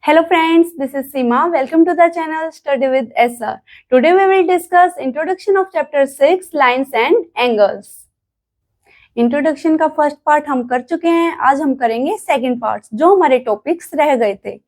Hello friends, this is Seema. Welcome to the channel Study with SR. Today we will discuss introduction of chapter 6 lines and angles. Introduction का first part हम कर चुके हैं, आज हम करेंगे second part जो हमारे टॉपिक्स रह गए थे।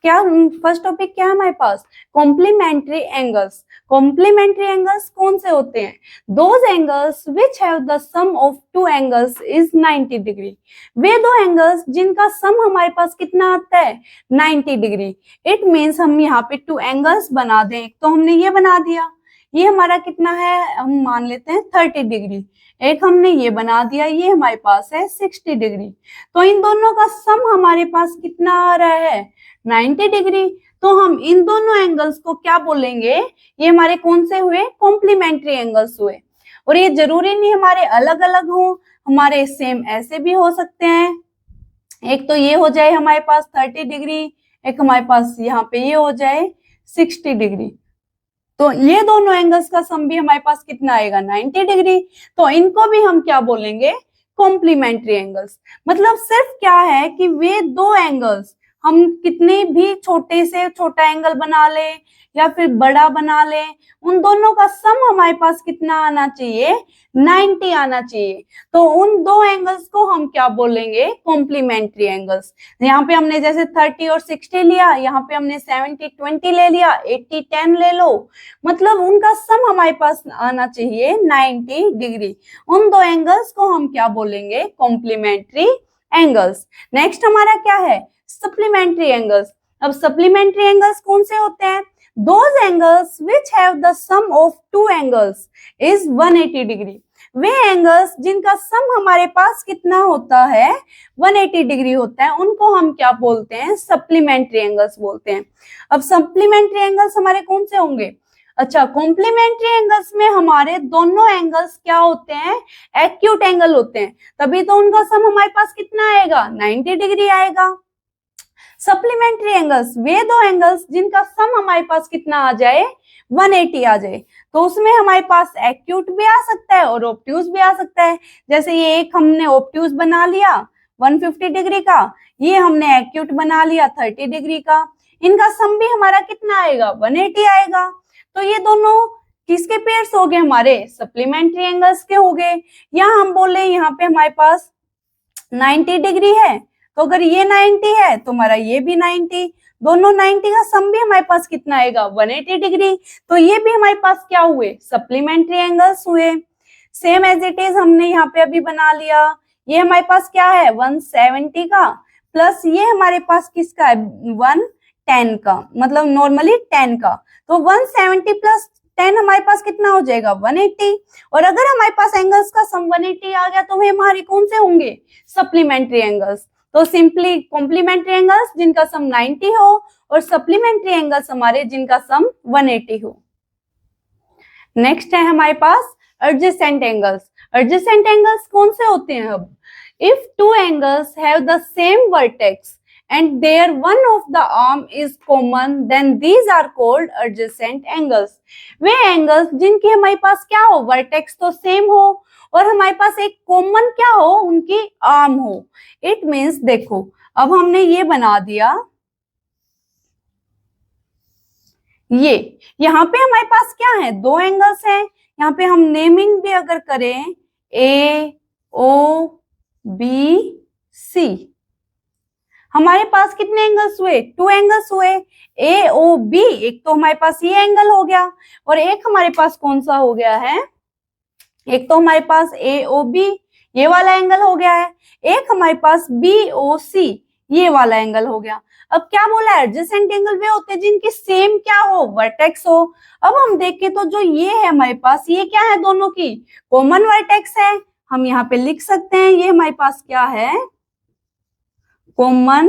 क्या फर्स्ट टॉपिक क्या है हमारे पास? Complementary angles. कॉम्प्लीमेंट्री एंगल्स कौन से होते हैं? Those angles which have the sum of two angles is 90 degree. वे दो एंगल्स जिनका सम हमारे पास कितना आता है? 90 डिग्री। इट मीन्स हम यहाँ पे टू एंगल्स बना दें, तो हमने ये बना दिया, ये हमारा कितना है, हम मान लेते हैं 30 डिग्री। एक हमने ये बना दिया, ये हमारे पास है 60 डिग्री। तो इन दोनों का सम हमारे पास कितना आ रहा है? 90 डिग्री। तो हम इन दोनों एंगल्स को क्या बोलेंगे? ये हमारे कौन से हुए? कॉम्प्लीमेंट्री एंगल्स हुए। और ये जरूरी नहीं हमारे अलग अलग हो, हमारे सेम ऐसे भी हो सकते हैं। एक तो ये हो जाए हमारे पास 30 डिग्री, एक हमारे पास यहाँ पे ये हो जाए 60 डिग्री। तो ये दोनों एंगल्स का सम भी हमारे पास कितना आएगा? 90 डिग्री। तो इनको भी हम क्या बोलेंगे? Complementary angles. मतलब सिर्फ क्या है कि वे दो एंगल्स हम कितने भी छोटे से छोटा एंगल बना ले या फिर बड़ा बना ले, उन दोनों का सम हमारे पास कितना आना चाहिए? 90 आना चाहिए। तो उन दो एंगल्स को हम क्या बोलेंगे? Complementary angles. यहाँ पे हमने जैसे 30 और 60 लिया, यहाँ पे हमने 70 20 ले लिया, 80 10 ले लो, मतलब उनका सम हमारे पास आना चाहिए 90 डिग्री। उन दो एंगल्स को हम क्या बोलेंगे? Complementary angles. नेक्स्ट हमारा क्या है? Supplementary angles. अब सप्लीमेंट्री एंगल्स कौन से होते हैं? Those angles which have the sum of two angles is 180 degree. Way angles जिनका सम हमारे पास कितना होता है? 180 डिग्री होता है, उनको हम क्या बोलते हैं? सप्लीमेंट्री एंगल्स बोलते हैं। अब सप्लीमेंट्री एंगल्स हमारे कौन से होंगे? अच्छा, कॉम्प्लीमेंट्री एंगल्स में हमारे दोनों एंगल्स क्या होते हैं? एक्यूट एंगल होते हैं, तभी तो उनका सम हमारे पास कितना आएगा? 90 डिग्री आएगा। सप्लीमेंट्री एंगल्स वे दो एंगल्स जिनका सम हमारे पास कितना आ जाए? 180 आ जाए। तो उसमें हमारे पास एक्यूट भी आ सकता है और ऑब्ट्यूज भी आ सकता है। जैसे ये एक हमने ऑब्ट्यूज बना लिया 150 डिग्री का, ये हमने एक्यूट बना लिया 30 डिग्री का। इनका सम भी हमारा कितना आएगा? 180 आएगा। तो ये दोनों किसके पेयर्स हो गए? हमारे सप्लीमेंट्री एंगल्स के हो गए। या हम बोले यहाँ पे हमारे पास 90 डिग्री है, तो अगर ये 90 है तो हमारा ये भी 90, दोनों 90 का सम भी हमारे पास कितना आएगा? 180 डिग्री। तो ये भी हमारे पास क्या हुए? सप्लीमेंट्री एंगल्स हुए। सेम एज इट इज हमने यहाँ पे अभी बना लिया। ये हमारे पास क्या है? 170 का प्लस ये हमारे पास किसका है? 110 का, मतलब नॉर्मली 10 का। तो 170 प्लस 10 हमारे पास कितना हो जाएगा? 180। और अगर हमारे पास एंगल्स का सम 180 आ गया तो वे हमारे कौन से होंगे? Supplementary angles. तो सिंपली कॉम्प्लीमेंट्री एंगल्स जिनका सम 90 हो और सप्लीमेंट्री एंगल्स हमारे जिनका सम 180 हो। नेक्स्ट है हमारे पास एडजेसेंट एंगल्स। एडजेसेंट एंगल्स कौन से होते हैं? अब if two angles have the same vertex and there one of the arm is common, then these are called adjacent angles. Way angles जिनके हमारे पास क्या हो? वर्टेक्स तो सेम हो और हमारे पास एक कॉमन क्या हो? उनकी आर्म हो। इट मीन्स देखो, अब हमने ये बना दिया, ये यहाँ पे हमारे पास क्या है? दो एंगल्स हैं। यहाँ पे हम नेमिंग भी अगर करें ए ओ बी सी, हमारे पास कितने एंगल्स हुए? टू एंगल्स हुए। ए ओ बी, एक तो हमारे पास ये एंगल हो गया और एक हमारे पास कौन सा हो गया है? एक तो हमारे पास ए ओ बी ये वाला एंगल हो गया है, एक हमारे पास बी ओ सी ये वाला एंगल हो गया। अब क्या बोला? एडजेसेंट एंगल वे होते हैं जिनकी सेम क्या हो? वर्टेक्स हो। अब हम देखें तो जो ये है हमारे पास, ये क्या है? दोनों की कॉमन वर्टेक्स है। हम यहाँ पे लिख सकते हैं ये हमारे पास क्या है? Common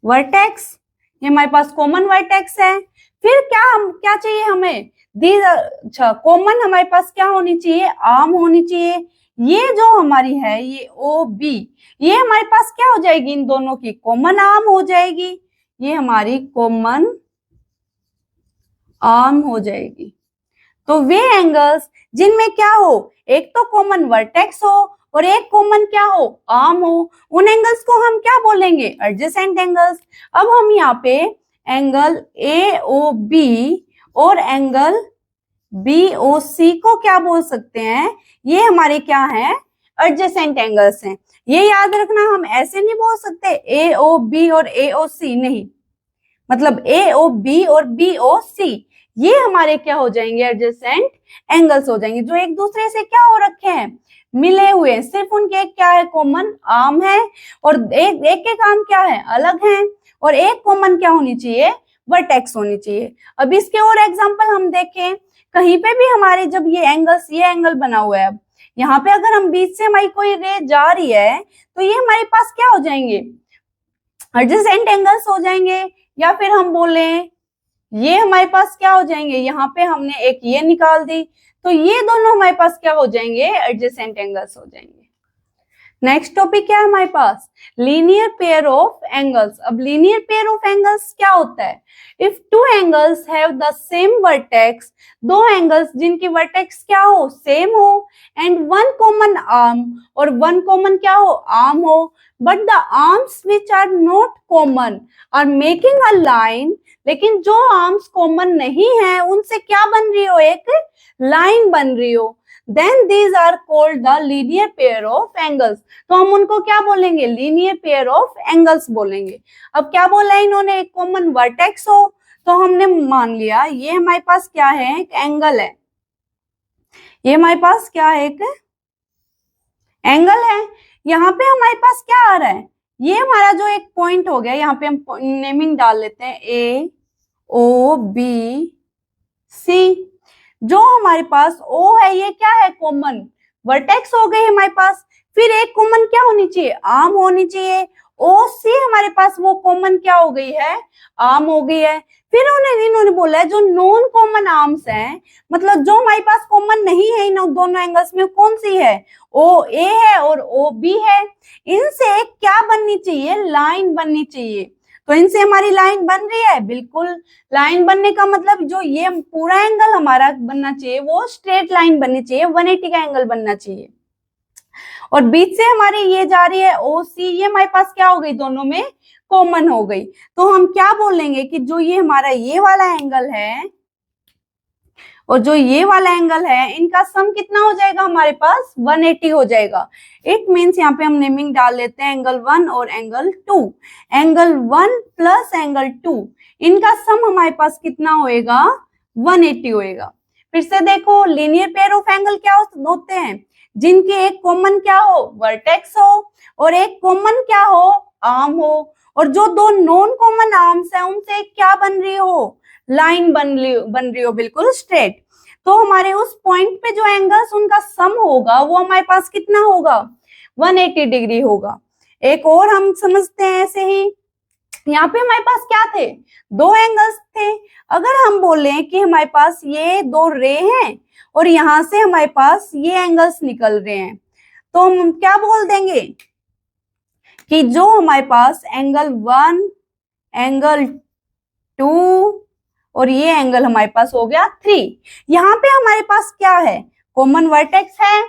vertex. ये हमारे पास कॉमन वर्टेक्स है। फिर क्या चाहिए हमें? अच्छा, कॉमन हमारे पास क्या होनी चाहिए? आर्म होनी चाहिए। ये जो हमारी है ये ओ बी, ये हमारे पास क्या हो जाएगी? इन दोनों की कॉमन आर्म हो जाएगी। ये हमारी कॉमन आर्म हो जाएगी। तो वे एंगल्स जिनमें क्या हो? एक तो कॉमन वर्टेक्स हो और एक कॉमन क्या हो, आर्म हो, उन एंगल्स को हम क्या बोलेंगे, एडजेसेंट एंगल्स। अब हम यहाँ पे एंगल AOB और एंगल BOC को क्या बोल सकते हैं, ये हमारे क्या है, एडजेसेंट एंगल्स हैं। ये याद रखना, हम ऐसे नहीं बोल सकते AOB और AOC, नहीं, मतलब AOB और BOC ये हमारे क्या हो जाएंगे, एडजेसेंट एंगल्स हो जाएंगे, जो एक दूसरे से क्या हो रखे हैं, मिले हुए हैं, सिर्फ उनके एक क्या है, कॉमन आर्म है, और एक एक के काम क्या है, अलग है, और एक कॉमन क्या होनी चाहिए, वर्टेक्स होनी चाहिए। अब इसके और एग्जांपल हम देखें, कहीं पे भी हमारे जब ये एंगल बना हुआ है, अब यहाँ पे अगर हम बीच से हमारी कोई रे जा रही है तो ये हमारे पास क्या हो जाएंगे, एडजेसेंट एंगल्स हो जाएंगे, या फिर हम बोले ये हमारे पास क्या हो जाएंगे, यहाँ पे हमने एक ये निकाल दी तो ये दोनों हमारे पास क्या हो जाएंगे, एडजेसेंट एंगल्स हो जाएंगे। नेक्स्ट टॉपिक क्या है हमारे पास, लीनियर पेयर ऑफ एंगल्स। अब लीनियर पेयर ऑफ एंगल्स क्या होता है, if two angles have the same vertex, दो एंगल्स जिनकी वर्टेक्स क्या हो, सेम हो, एंड वन कॉमन आर्म, और वन कॉमन क्या हो, आर्म हो, but the arms which are not common are making a line, लेकिन जो आर्म्स कॉमन नहीं है उनसे क्या बन रही हो, एक लाइन बन रही हो, then these are called the linear pair of angles। तो हम उनको क्या बोलेंगे, linear pair of angles बोलेंगे। अब क्या बोला है इन्होंने, एक कॉमन वर्टेक्स हो, तो हमने मान लिया ये हमारे पास क्या है, एक एंगल है, ये हमारे पास क्या है, एक एंगल है। यहाँ पे हमारे पास क्या आ रहा है, ये हमारा जो एक पॉइंट हो गया, यहाँ पे हम नेमिंग डाल लेते हैं AOBC। जो हमारे पास O है ये क्या है, कॉमन वर्टेक्स हो गए हमारे पास, फिर एक कॉमन क्या होनी चाहिए, आर्म होनी चाहिए, OC हमारे पास वो कॉमन क्या हो गई है, आर्म हो गई है। फिर इन्होंने बोला है जो नॉन कॉमन आर्म्स हैं, मतलब जो हमारे पास कॉमन नहीं है इन दोनों एंगल्स में, कौन सी है, OA है और OB है, इनसे क्या बननी चाहिए, लाइन बननी चाहिए। तो इनसे हमारी लाइन बन रही है, बिल्कुल। लाइन बनने का मतलब जो ये पूरा एंगल हमारा बनना चाहिए वो स्ट्रेट लाइन बननी चाहिए, 180 का एंगल बनना चाहिए, और बीच से हमारी ये जा रही है OC, ये हमारे पास क्या हो गई, दोनों में कॉमन हो गई। तो हम क्या बोलेंगे कि जो ये हमारा ये वाला एंगल है और जो ये वाला एंगल है, इनका सम कितना हो जाएगा, हमारे पास 180 हो जाएगा। इट मीन्स यहाँ पे हम नेमिंग डाल लेते हैं एंगल 1 और एंगल 2। एंगल 1 प्लस एंगल 2, इनका सम हमारे पास कितना होएगा, 180 होएगा। फिर से देखो, लीनियर पेयर ऑफ एंगल क्या होते हैं, जिनके एक कॉमन क्या हो, वर्टेक्स हो, और एक कॉमन क्या हो, आर्म हो, और जो दो नॉन कॉमन आर्म्स है उनसे क्या बन रही हो, लाइन बन रही हो, बिल्कुल स्ट्रेट। तो हमारे उस पॉइंट पे जो एंगल्स उनका सम होगा वो हमारे पास कितना होगा, 180 डिग्री होगा। एक और हम समझते हैं ऐसे ही, यहाँ पे हमारे पास क्या थे, दो एंगल्स थे। अगर हम बोले कि हमारे पास ये दो रे हैं और यहाँ से हमारे पास ये एंगल्स निकल रहे हैं, तो हम क्या बोल देंगे कि जो हमारे पास एंगल 1, एंगल 2 और ये एंगल हमारे पास हो गया 3, यहाँ पे हमारे पास क्या है, कॉमन वर्टेक्स है,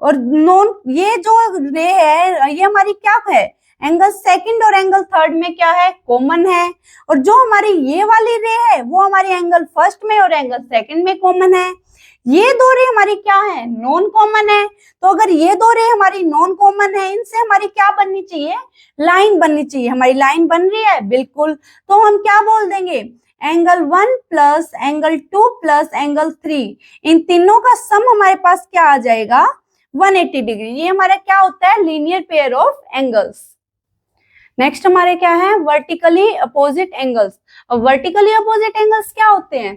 और नॉन ये जो रे है ये हमारी क्या है, एंगल सेकंड और एंगल थर्ड में क्या है, कॉमन है, और जो हमारी ये वाली रे है वो हमारी एंगल फर्स्ट में और एंगल सेकंड में कॉमन है। ये दो रे हमारी क्या है, नॉन कॉमन है। तो अगर ये दो रे हमारी नॉन कॉमन है, इनसे हमारी क्या बननी चाहिए, लाइन बननी चाहिए। हमारी लाइन बन रही है, बिल्कुल। तो हम क्या बोल देंगे, angle 1 plus angle 2 plus angle 3, इन तीनों का सम हमारे पास क्या आ जाएगा, 180 डिग्री। ये हमारा क्या होता है, linear pair of angles. Next हमारे क्या है, वर्टिकली अपोजिट एंगल्स। अब वर्टिकली अपोजिट एंगल्स क्या होते हैं,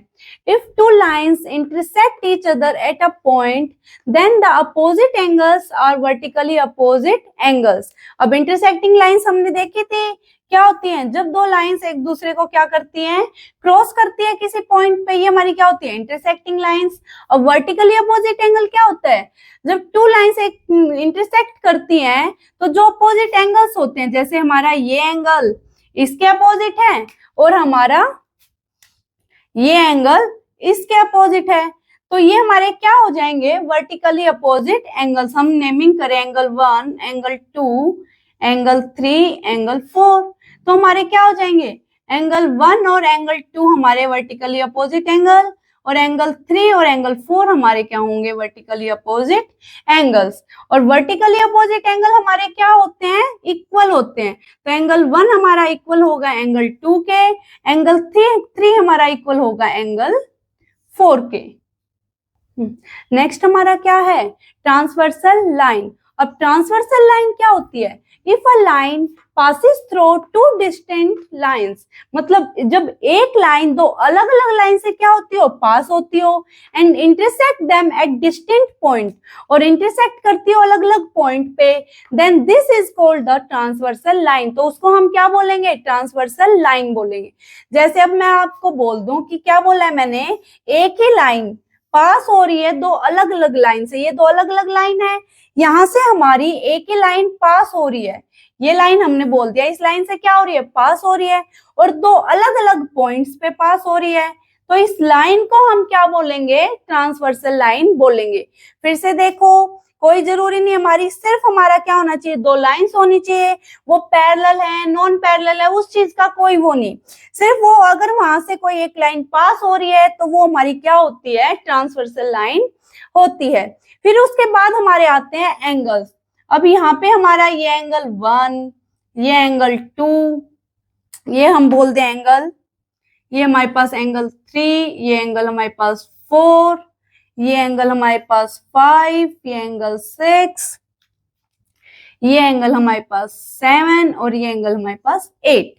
if two lines intersect each other at a point then the opposite angles are vertically opposite angles. अब इंटरसेक्टिंग लाइंस हमने देखी थी, क्या होती हैं, जब दो लाइंस एक दूसरे को क्या करती हैं, क्रॉस करती है किसी पॉइंट पे, ये हमारी क्या होती है, इंटरसेक्टिंग लाइंस। और वर्टिकली अपोजिट एंगल क्या होता है, जब टू लाइंस एक इंटरसेक्ट करती हैं तो जो अपोजिट एंगल्स होते हैं, जैसे हमारा ये एंगल इसके अपोजिट है और हमारा ये एंगल इसके अपोजिट है, तो ये हमारे क्या हो जाएंगे, वर्टिकली अपोजिट एंगल्स। हम नेमिंग करें एंगल 1, एंगल 2, एंगल 3, एंगल 4, तो हमारे क्या हो जाएंगे, एंगल 1 और एंगल 2 हमारे वर्टिकली अपोजिट एंगल, और एंगल 3 और एंगल 4 हमारे क्या होंगे, वर्टिकली अपोजिट एंगल्स। और वर्टिकली अपोजिट एंगल हमारे क्या होते हैं, इक्वल होते हैं। तो एंगल 1 हमारा इक्वल होगा एंगल 2 के, एंगल 3 हमारा इक्वल होगा एंगल 4 के। नेक्स्ट हमारा क्या है, ट्रांसवर्सल लाइन। अब ट्रांसवर्सल लाइन क्या होती है, if a line passes through two distant lines, मतलब जब एक लाइन दो अलग अलग लाइन से क्या होती हो, पास होती हो, and intersect them at distant point, और इंटरसेक्ट करती हो अलग अलग पॉइंट पे, then this is called the transversal line. तो उसको हम क्या बोलेंगे, ट्रांसवर्सल लाइन बोलेंगे। जैसे अब मैं आपको बोल दूं कि क्या बोला है मैंने, एक ही लाइन पास हो रही है दो अलग अलग लाइन से, ये दो अलग अलग लाइन है, यहां से हमारी एक ही लाइन पास हो रही है, ये लाइन हमने बोल दिया इस लाइन से क्या हो रही है, पास हो रही है, और दो अलग अलग पॉइंट्स पे पास हो रही है, तो इस लाइन को हम क्या बोलेंगे, ट्रांसवर्सल लाइन बोलेंगे। फिर से देखो, कोई जरूरी नहीं हमारी सिर्फ हमारा क्या होना चाहिए, दो लाइंस होनी चाहिए, वो पैरेलल है नॉन पैरेलल है उस चीज का कोई वो नहीं, सिर्फ वो अगर वहां से कोई एक लाइन पास हो रही है तो वो हमारी क्या होती है, ट्रांसवर्सल लाइन होती है। फिर उसके बाद हमारे आते हैं एंगल्स। अब यहाँ पे हमारा ये एंगल 1, ये एंगल 2, ये हम बोल दें एंगल, ये हमारे पास एंगल 3, ये एंगल हमारे पास 4, ये एंगल हमारे पास 5, ये एंगल 6, ये एंगल हमारे पास 7, और ये एंगल हमारे पास 8।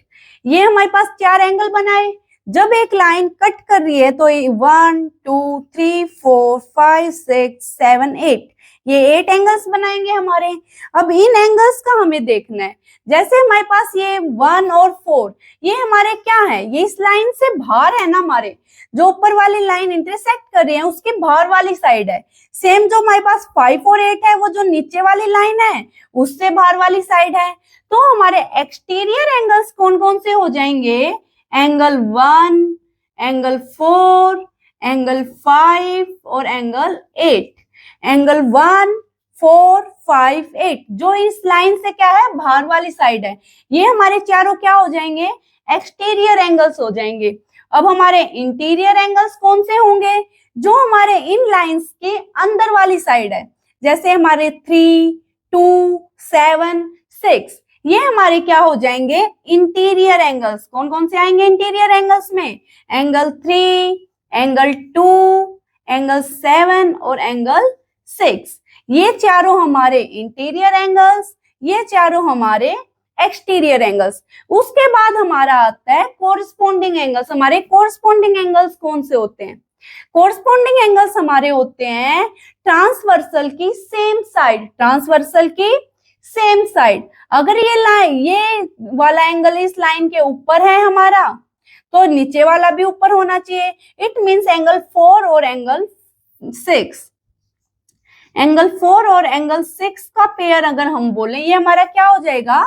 ये हमारे पास 4 एंगल बनाए। जब एक लाइन कट कर रही है तो 1 2 3 4 5 6 7 8, ये 8 एंगल्स बनाएंगे हमारे। अब इन एंगल्स का हमें देखना है, जैसे हमारे पास ये 1 और 4, ये हमारे क्या है, ये इस लाइन से बाहर है ना, हमारे जो ऊपर वाली लाइन इंटरसेक्ट कर रही है उसके बाहर वाली साइड है। सेम जो हमारे पास 5 और 8 है वो जो नीचे वाली लाइन है उससे बाहर वाली साइड है। तो हमारे एक्सटीरियर एंगल्स कौन कौन से हो जाएंगे, एंगल 1, एंगल 4, एंगल 5 और एंगल 8। एंगल 1 4 5 8 जो इस लाइन से क्या है, बाहर वाली साइड है, ये हमारे चारों क्या हो जाएंगे, एक्सटीरियर एंगल्स हो जाएंगे। अब हमारे इंटीरियर एंगल्स कौन से होंगे, जो हमारे इन लाइंस के अंदर वाली साइड है, जैसे हमारे 3 2 7 6, ये हमारे क्या हो जाएंगे, इंटीरियर एंगल्स। कौन कौन से आएंगे इंटीरियर एंगल्स में, एंगल 3, एंगल 2, एंगल 7 और एंगल 6, ये चारों हमारे इंटीरियर एंगल्स, ये चारों हमारे एक्सटीरियर एंगल्स। उसके बाद हमारा आता है कोरस्पोंडिंग एंगल्स। हमारे कोरस्पोंडिंग एंगल्स कौन से होते हैं, कोरस्पोंडिंग एंगल्स हमारे होते हैं ट्रांसवर्सल की सेम साइड, ट्रांसवर्सल की सेम साइड। अगर ये लाइन, ये वाला एंगल इस लाइन के ऊपर है हमारा, तो नीचे वाला भी ऊपर होना चाहिए। इट मींस एंगल 4 और एंगल 6, एंगल 4 और एंगल 6 का पेयर अगर हम बोले, ये हमारा क्या हो जाएगा,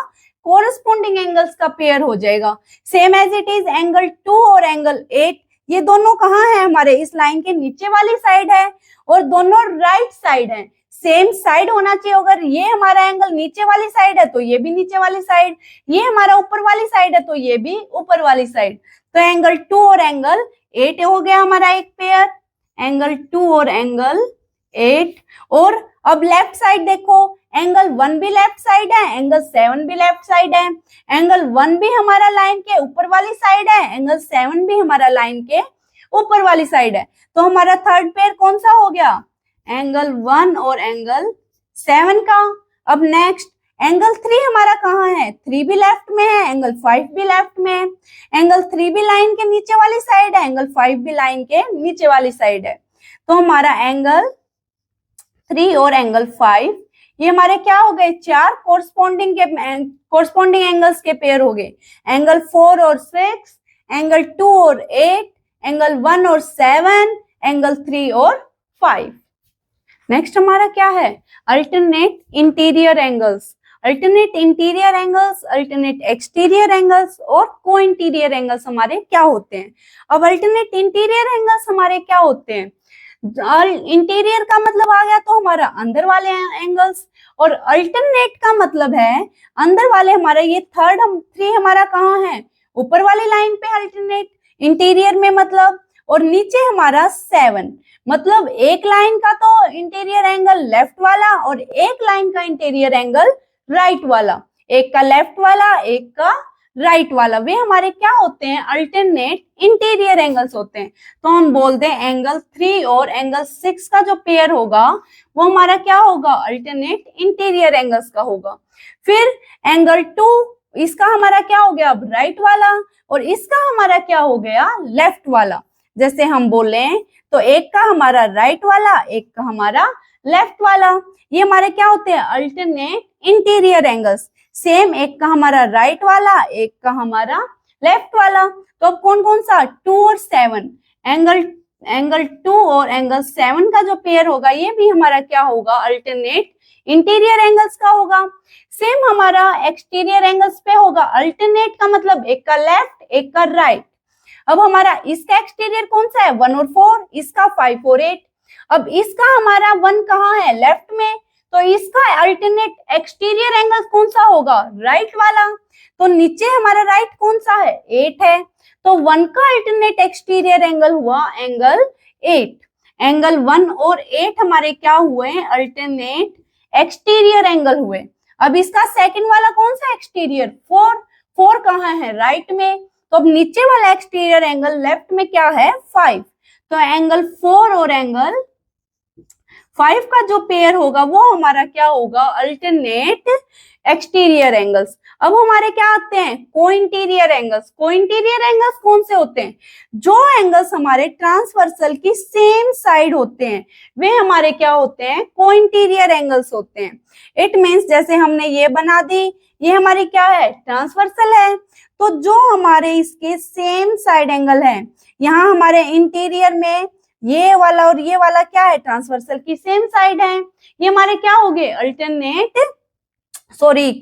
कोरस्पोंडिंग एंगल्स का पेयर हो जाएगा। Same as it is angle 2 और एंगल 8, ये दोनों कहाँ है, हमारे इस लाइन के नीचे वाली साइड है, और दोनों राइट साइड है, सेम साइड होना चाहिए। अगर ये हमारा एंगल नीचे वाली साइड है तो ये भी नीचे वाली साइड, ये हमारा ऊपर वाली साइड है तो ये भी ऊपर वाली साइड। तो एंगल 2 और एंगल 8 हो गया हमारा एक पेयर, एंगल 2 और एंगल 8। और अब लेफ्ट साइड देखो, एंगल 1 भी लेफ्ट साइड है, एंगल 7 भी लेफ्ट साइड है, एंगल 1 भी हमारा लाइन के ऊपर वाली साइड है, एंगल 7 भी हमारा लाइन के ऊपर वाली साइड है। तो हमारा थर्ड पेयर कौन सा हो गया, एंगल 1 और एंगल 7 का। अब नेक्स्ट एंगल 3 हमारा कहाँ है, 3 भी लेफ्ट में है, एंगल 5 भी लेफ्ट में है, एंगल 3 भी लाइन के नीचे वाली साइड है, एंगल 5 भी लाइन के नीचे वाली साइड है। तो हमारा एंगल 3 और एंगल 5 ये हमारे क्या हो गए, 4 कोरस्पोंडिंग एंगल्स के पेयर हो गए, एंगल 4 और 6, एंगल 2 और 8, एंगल 1 और 7, एंगल 3 और 5। नेक्स्ट हमारा क्या है, alternate interior angles. Alternate interior angles, alternate exterior angles और को इंटीरियर एंगल्स हमारे क्या होते हैं। अब अल्टरनेट इंटीरियर एंगल्स हमारे क्या होते हैं, इंटीरियर का मतलब आ गया तो हमारा अंदर वाले एंगल्स, और अल्टरनेट का मतलब है अंदर वाले हमारे, ये थर्ड हम 3 हमारा कहाँ है, ऊपर वाली लाइन पे अल्टरनेट, इंटीरियर में मतलब, और नीचे हमारा 7, मतलब एक लाइन का तो इंटीरियर एंगल लेफ्ट वाला और एक लाइन का इंटीरियर एंगल राइट वाला, एक का लेफ्ट वाला एक का राइट वाला, वे हमारे क्या होते हैं, अल्टरनेट इंटीरियर एंगल्स होते हैं। तो हम बोलते हैं एंगल 3 और एंगल 6 का जो पेयर होगा वो हमारा क्या होगा, अल्टरनेट इंटीरियर एंगल्स का होगा। फिर एंगल 2, इसका हमारा क्या हो गया, अब राइट वाला, और इसका हमारा क्या हो गया, लेफ्ट वाला। जैसे हम बोले तो एक का हमारा राइट वाला एक का हमारा लेफ्ट वाला, ये हमारे क्या होते हैं, अल्टरनेट इंटीरियर एंगल्स। सेम एक का हमारा राइट वाला एक का हमारा लेफ्ट वाला। तो अब कौन कौन सा, 2 और 7, एंगल 2 और एंगल 7 का जो पेयर होगा ये भी हमारा क्या होगा, अल्टरनेट इंटीरियर एंगल्स का होगा। सेम हमारा एक्सटीरियर एंगल्स पे होगा, अल्टरनेट का मतलब एक का लेफ्ट एक का राइट। अब हमारा इसका एक्सटीरियर कौन सा है, 1 और 4, इसका 5 और 8। अब इसका हमारा 1 कहाँ है, लेफ्ट में, तो इसका अल्टरनेट एक्सटीरियर एंगल कौन सा होगा, राइट वाला। तो नीचे हमारा राइट कौन सा है, 8 है, तो 1 का अल्टरनेट एक्सटीरियर एंगल हुआ एंगल 8। एंगल 1 और 8 हमारे क्या हुए, अल्टरनेट एक्सटीरियर एंगल हुए। अब इसका सेकंड वाला कौन सा एक्सटीरियर, 4 कहाँ है, राइट में, तो अब नीचे वाला एक्सटीरियर एंगल लेफ्ट में क्या है, 5। तो एंगल 4 और एंगल 5 का जो पेयर होगा वो हमारा क्या होगा, अल्टरनेट एक्सटीरियर एंगल्स। अब हमारे क्या आते हैं, कोइंटीरियर एंगल्स। कोइंटीरियर एंगल्स कौन से होते हैं, जो एंगल्स हमारे ट्रांसवर्सल की सेम साइड होते हैं वे हमारे क्या होते हैं, कोइंटीरियर एंगल्स होते हैं। इट मींस जैसे हमने ये बना दी, ये हमारी क्या है, ट्रांसवर्सल है, तो जो हमारे इसके सेम साइड एंगल है, यहाँ हमारे इंटीरियर में ये वाला और ये वाला क्या है, ट्रांसवर्सल की सेम साइड है, ये हमारे क्या हो गए, अल्टरनेट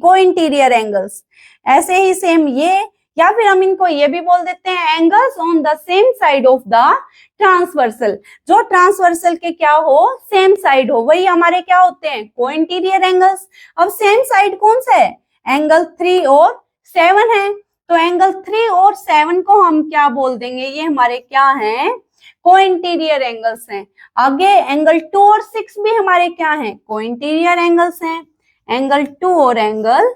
कोइंटीरियर एंगल्स। ऐसे ही सेम ये, या फिर हम इनको ये भी बोल देते हैं angles on the same side of the transversal, जो ट्रांसवर्सल के क्या हो, सेम साइड हो, वही हमारे क्या होते हैं, कोइंटीरियर एंगल्स। अब सेम साइड कौन सा है, एंगल 3 और 7 है, तो एंगल 3 और 7 को हम क्या बोल देंगे, ये हमारे क्या हैं, कोइंटीरियर एंगल्स हैं। आगे एंगल 2 और 6 भी हमारे क्या हैं, कोइंटीरियर एंगल्स हैं। एंगल 2 और एंगल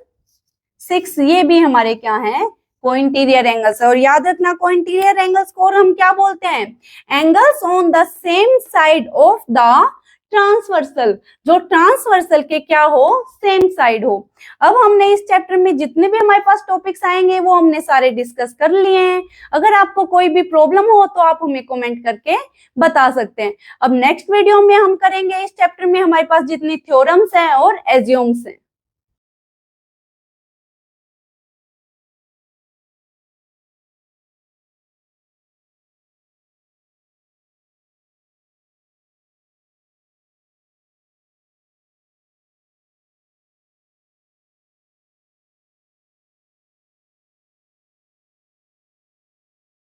6 ये भी हमारे क्या हैं, कोइंटीरियर एंगल्स है। और याद रखना कोइंटीरियर एंगल्स को और हम क्या बोलते हैं, angles on the same side of the transversal, जो ट्रांसवर्सल के क्या हो, सेम साइड हो। अब हमने इस चैप्टर में जितने भी हमारे पास टॉपिक्स आएंगे वो हमने सारे डिस्कस कर लिए हैं। अगर आपको कोई भी प्रॉब्लम हो तो आप हमें कमेंट करके बता सकते हैं। अब नेक्स्ट वीडियो में हम करेंगे इस चैप्टर में हमारे पास जितनी थ्योरम्स हैं और एज्यूम्स हैं।